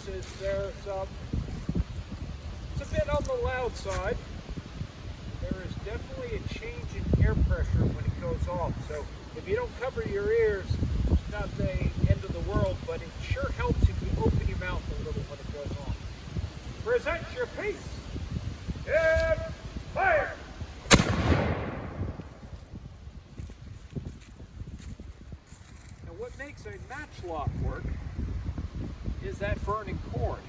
is it's a bit on the loud side. There is definitely a change in air pressure when it goes off. So if you don't cover your ears, it's not the end of the world, but it sure helps if you open your mouth a little when it goes on. Present your piece. And fire! Now what makes a matchlock work is that burning cord.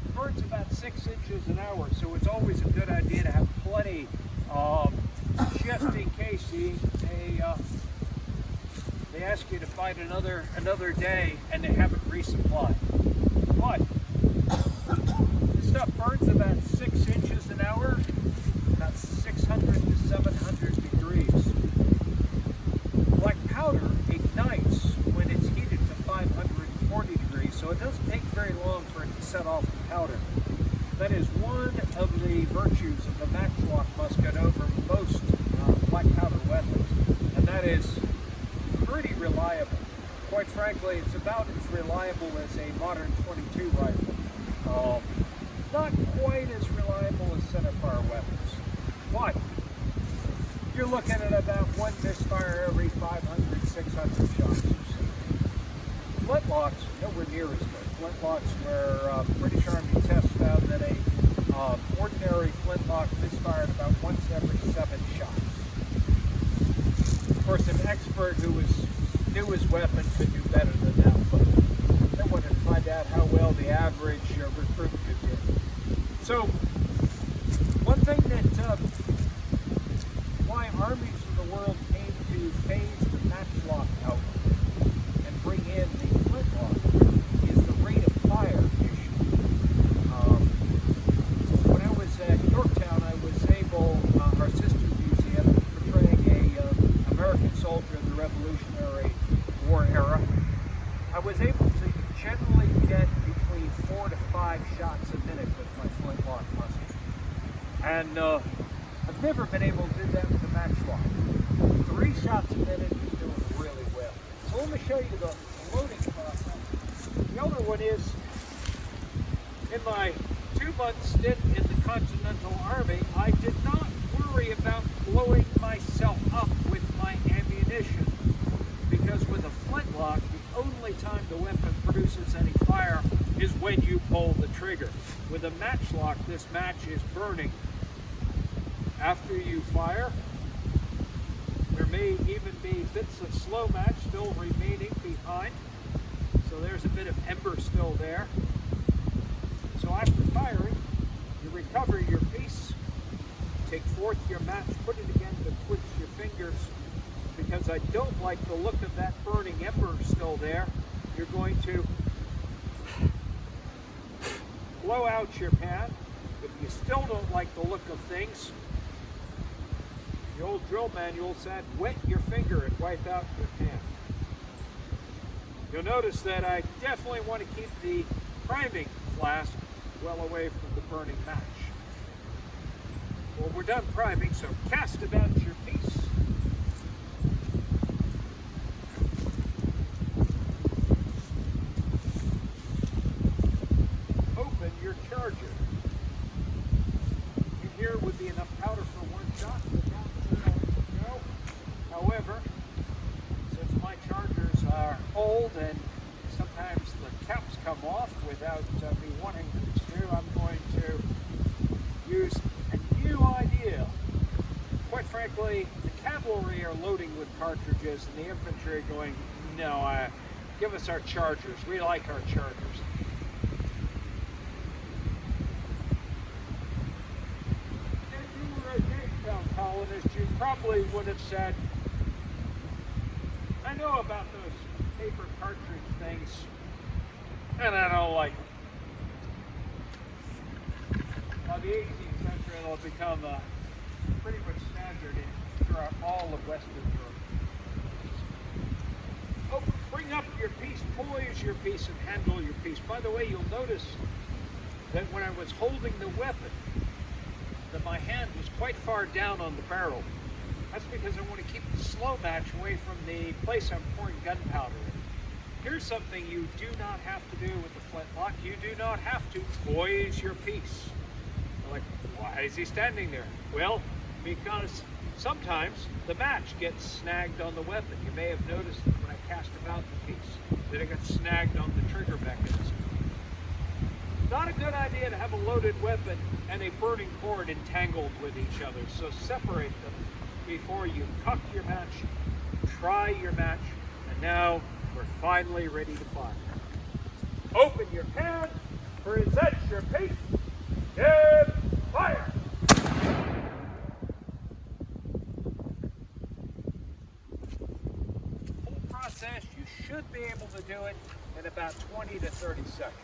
It burns about 6 inches an hour, so it's always a good idea to have plenty, just in case they ask you to fight another day and they haven't resupplied. But this stuff burns about 6 inches an hour, about 600 to 700 degrees. Black powder ignites when it's heated to 540 degrees, so it doesn't take very long for it to set off the powder. That is one of the virtues of the Matchlock musket over most black powder weapons, and that is pretty reliable. Quite frankly, it's about as reliable as a modern .22 rifle. Not quite as reliable as centerfire weapons, but you're looking at about one misfire every 500, 600 shots. Flintlocks, nowhere near as good. Flintlocks where British Army tests found that a ordinary flintlock misfired about once every 7 shots. Of course, an expert who knew his weapon could do better than that, but they wanted to find out how well the average recruit could do. So, one thing that why armies of the world came to phase the matchlock out and bring in the flintlock is the rate of fire issue. When I was at Yorktown, I was able, our sister museum, portraying a American soldier in the Revolutionary War era, I was able to generally get between 4 to 5 shots a minute with my flintlock musket. And I've never been able to do that with the matchlock. 3 shots a minute is doing really well. So let me show you the loading process. The other one is, in my 2-month stint in the Continental Army, I did not worry about blowing myself up with my ammunition, because with a flintlock, the only time the weapon produces any fire is when you pull the trigger. With a matchlock, this match is burning. After you fire, there may even be bits of slow match still remaining behind. So there's a bit of ember still there. So after firing, you recover your piece, take forth your match, put it again betwixt your fingers. Because I don't like the look of that burning ember still there, you're going to blow out your pan. If you still don't like the look of things, the old drill manual said, wet your finger and wipe out your pan. You'll notice that I definitely want to keep the priming flask well away from the burning match. Well, we're done priming, so cast about your piece. Open your charger. In here would be enough powder for 1 shot. However, since my chargers are old and sometimes the caps come off without me wanting them to, I'm going to use a new idea. Quite frankly, the cavalry are loading with cartridges and the infantry are going, no, give us our chargers. We like our chargers. If you were a Jamestown colonist, you probably would have said, I know about those paper cartridge things, and I don't like them. By the 18th century, it'll become pretty much standard throughout all of Western Europe. Oh, bring up your piece, poise your piece, and handle your piece. By the way, you'll notice that when I was holding the weapon, that my hand was quite far down on the barrel. That's because I want to keep the slow match away from the place I'm pouring gunpowder in. Here's something you do not have to do with the flintlock. You do not have to poise your piece. Like, why is he standing there? Well, because sometimes the match gets snagged on the weapon. You may have noticed that when I cast about the piece, that it got snagged on the trigger mechanism. Not a good idea to have a loaded weapon and a burning cord entangled with each other, so separate them before you cock your match, try your match, and now we're finally ready to fire. Open your pan, present your piece, and fire! Whole process, you should be able to do it in about 20 to 30 seconds.